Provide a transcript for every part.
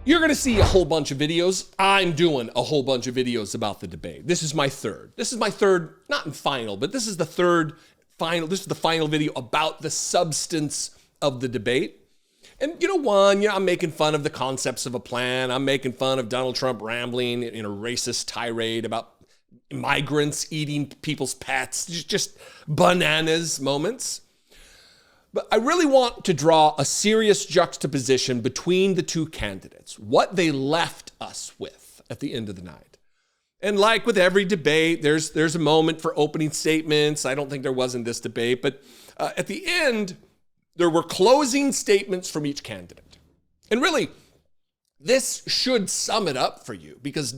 You're going to see a whole bunch of videos. I'm doing a whole bunch of videos about the debate. This is my third. This is my third, not in final, but this is the third final. This is the final video about the substance of the debate. And I'm making fun of the concepts of a plan. I'm making fun of Donald Trump rambling in a racist tirade about migrants eating people's pets, just bananas moments. But I really want to draw a serious juxtaposition between the two candidates, what they left us with at the end of the night. And like with every debate, there's a moment for opening statements. I don't think there was in this debate, but at the end, there were closing statements from each candidate. And really, this should sum it up for you, because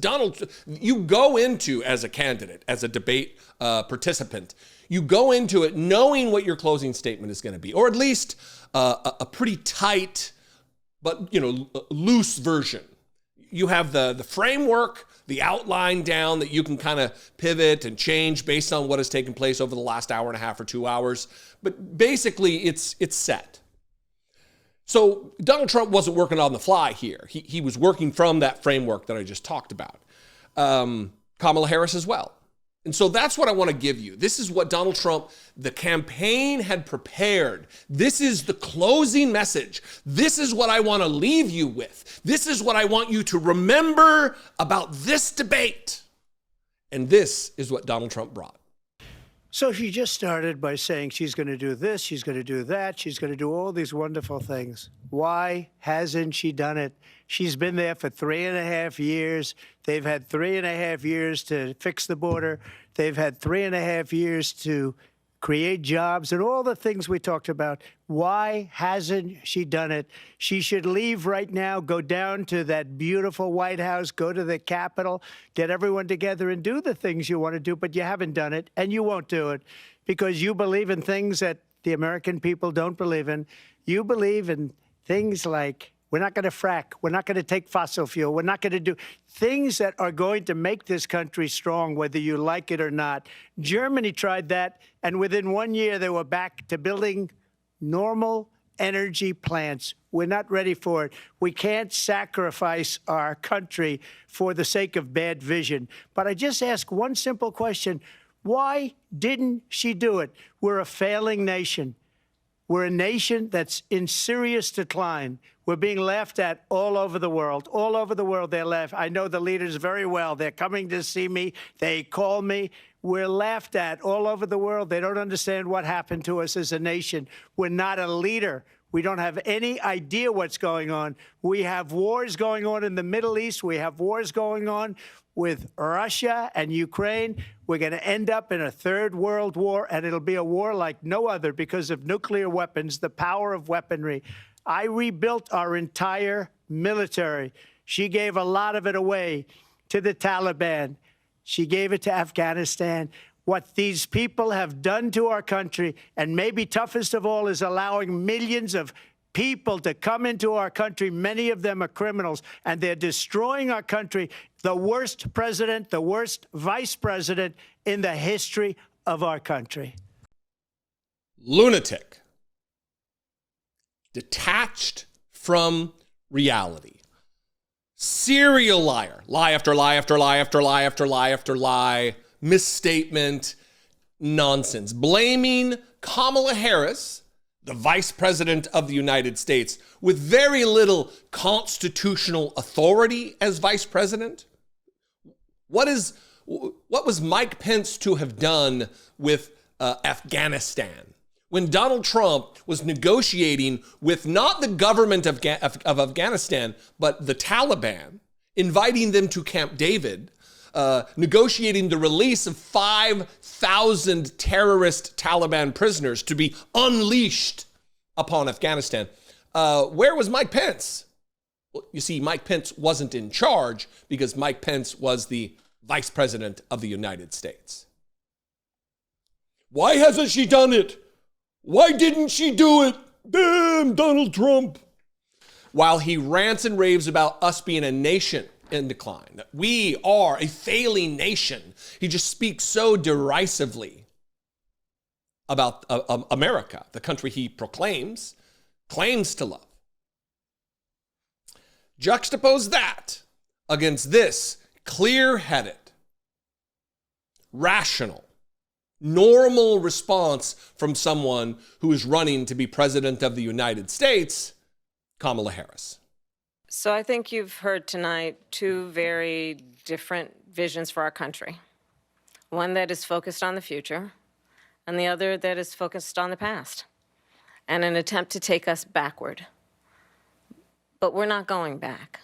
you go into, as a candidate, as a debate participant, you go into it knowing what your closing statement is going to be, or at least a pretty tight, but loose version. You have the framework, the outline down that you can kind of pivot and change based on what has taken place over the last hour and a half or 2 hours. But basically, it's set. So Donald Trump wasn't working on the fly here. He was working from that framework that I just talked about. Kamala Harris as well. And so that's what I want to give you. This is what Donald Trump, the campaign, had prepared. This is the closing message. This is what I want to leave you with. This is what I want you to remember about this debate. And this is what Donald Trump brought. So she just started by saying she's going to do this, she's going to do that, she's going to do all these wonderful things. Why hasn't she done it? She's been there for 3.5 years. They've had 3.5 years to fix the border. They've had 3.5 years to create jobs and all the things we talked about. Why hasn't she done it? She should leave right now, go down to that beautiful White House, go to the Capitol, get everyone together and do the things you want to do, but you haven't done it, and you won't do it because you believe in things that the American people don't believe in. You believe in things like, we're not going to frack. We're not going to take fossil fuel. We're not going to do things that are going to make this country strong, whether you like it or not. Germany tried that, and within 1 year, they were back to building normal energy plants. We're not ready for it. We can't sacrifice our country for the sake of bad vision. But I just ask one simple question. Why didn't she do it? We're a failing nation. We're a nation that's in serious decline. We're being laughed at all over the world. All over the world, they're laughed. I know the leaders very well. They're coming to see me. They call me. We're laughed at all over the world. They don't understand what happened to us as a nation. We're not a leader. We don't have any idea what's going on. We have wars going on in the Middle East. We have wars going on with Russia and Ukraine. We're going to end up in a third world war, and it'll be a war like no other because of nuclear weapons, the power of weaponry. I rebuilt our entire military. She gave a lot of it away to the Taliban. She gave it to Afghanistan. What these people have done to our country, and maybe toughest of all, is allowing millions of people to come into our country. Many of them are criminals, and they're destroying our country. The worst president, the worst vice president in the history of our country. Lunatic. Detached from reality. Serial liar. Lie after lie after lie after lie after lie after lie. Misstatement. Nonsense. Blaming Kamala Harris, the vice president of the United States, with very little constitutional authority as vice president. What was Mike Pence to have done with Afghanistan when Donald Trump was negotiating with not the government of Afghanistan, but the Taliban, inviting them to Camp David, negotiating the release of 5,000 terrorist Taliban prisoners to be unleashed upon Afghanistan? Where was Mike Pence? Well, you see, Mike Pence wasn't in charge because Mike Pence was the vice president of the United States. Why hasn't she done it? Why didn't she do it? Damn, Donald Trump. While he rants and raves about us being a nation in decline, that we are a failing nation, he just speaks so derisively about America, the country he claims to love. Juxtapose that against this clear-headed, rational, normal response from someone who is running to be president of the United States, Kamala Harris. So I think you've heard tonight two very different visions for our country. One that is focused on the future, and the other that is focused on the past, and an attempt to take us backward. But we're not going back.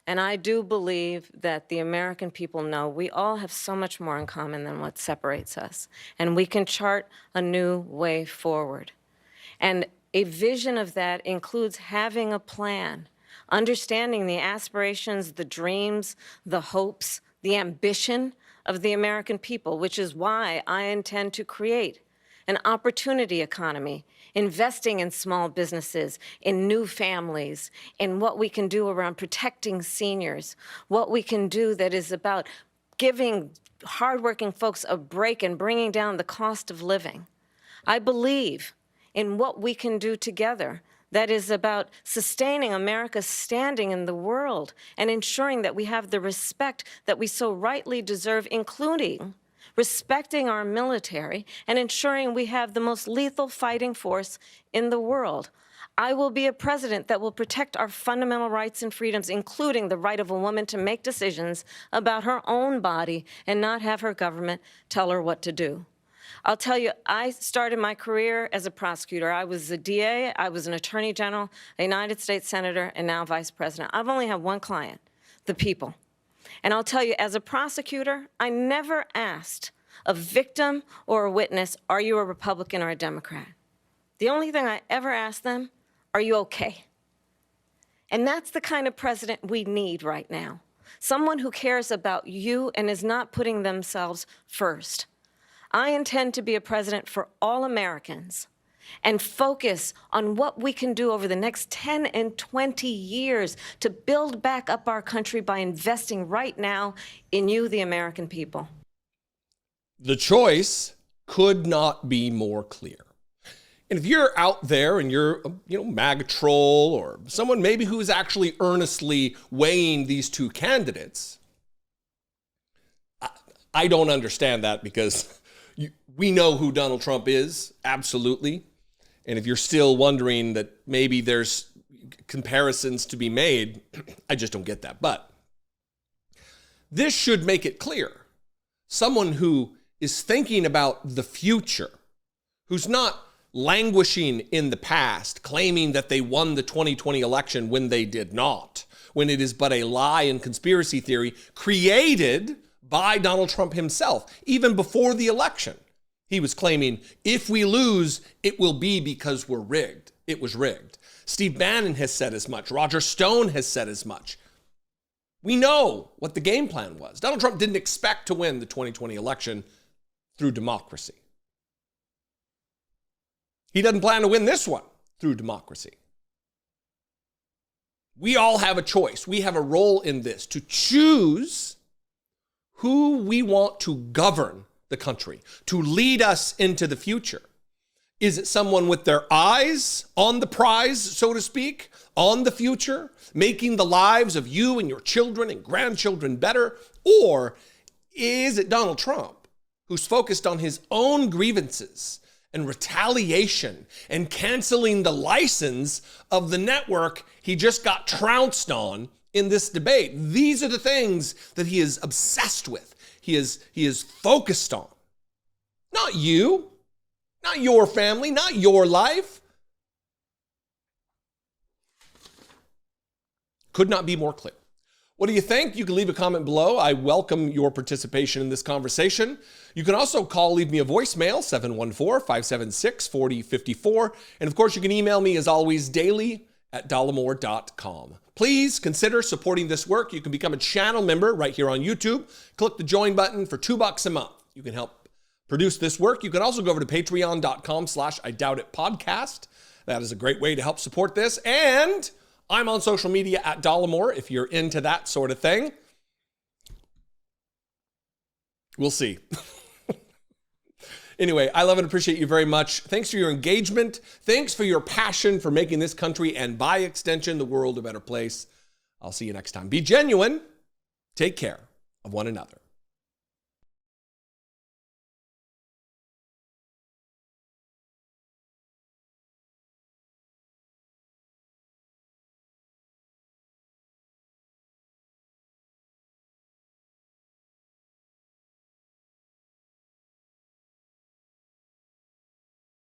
And I do believe that the American people know we all have so much more in common than what separates us. And we can chart a new way forward. And a vision of that includes having a plan, understanding the aspirations, the dreams, the hopes, the ambition of the American people, which is why I intend to create an opportunity economy, investing in small businesses, in new families, in what we can do around protecting seniors, what we can do that is about giving hardworking folks a break and bringing down the cost of living. I believe in what we can do together that is about sustaining America's standing in the world and ensuring that we have the respect that we so rightly deserve, including respecting our military and ensuring we have the most lethal fighting force in the world. I will be a president that will protect our fundamental rights and freedoms, including the right of a woman to make decisions about her own body and not have her government tell her what to do. I'll tell you, I started my career as a prosecutor. I was a DA, I was an attorney general, a United States senator, and now vice president. I've only had one client, the people. And I'll tell you, as a prosecutor, I never asked a victim or a witness, are you a Republican or a Democrat? The only thing I ever asked them, are you okay? And that's the kind of president we need right now. Someone who cares about you and is not putting themselves first. I intend to be a president for all Americans and focus on what we can do over the next 10 and 20 years to build back up our country by investing right now in you, the American people. The choice could not be more clear. And if you're out there and you're, MAGA troll or someone maybe who's actually earnestly weighing these two candidates, I don't understand that because we know who Donald Trump is, absolutely. And if you're still wondering that maybe there's comparisons to be made, I just don't get that. But this should make it clear. Someone who is thinking about the future, who's not languishing in the past, claiming that they won the 2020 election when they did not, when it is but a lie and conspiracy theory created by Donald Trump himself, even before the election. He was claiming, if we lose, it will be because we're rigged. It was rigged. Steve Bannon has said as much. Roger Stone has said as much. We know what the game plan was. Donald Trump didn't expect to win the 2020 election through democracy. He doesn't plan to win this one through democracy. We all have a choice. We have a role in this to choose who we want to govern the country, to lead us into the future. Is it someone with their eyes on the prize, so to speak, on the future, making the lives of you and your children and grandchildren better? Or is it Donald Trump, who's focused on his own grievances and retaliation and canceling the license of the network he just got trounced on in this debate? These are the things that he is obsessed with. He is focused on. Not you, not your family, not your life. Could not be more clear. What do you think? You can leave a comment below. I welcome your participation in this conversation. You can also leave me a voicemail, 714-576-4054. And of course, you can email me as always daily at dollemore.com. Please consider supporting this work. You can become a channel member right here on YouTube. Click the join button for $2 a month. You can help produce this work. You can also go over to patreon.com/IDoubtItPodcast. That is a great way to help support this. And I'm on social media at Dollemore if you're into that sort of thing. We'll see. Anyway, I love and appreciate you very much. Thanks for your engagement. Thanks for your passion for making this country and by extension, the world a better place. I'll see you next time. Be genuine. Take care of one another.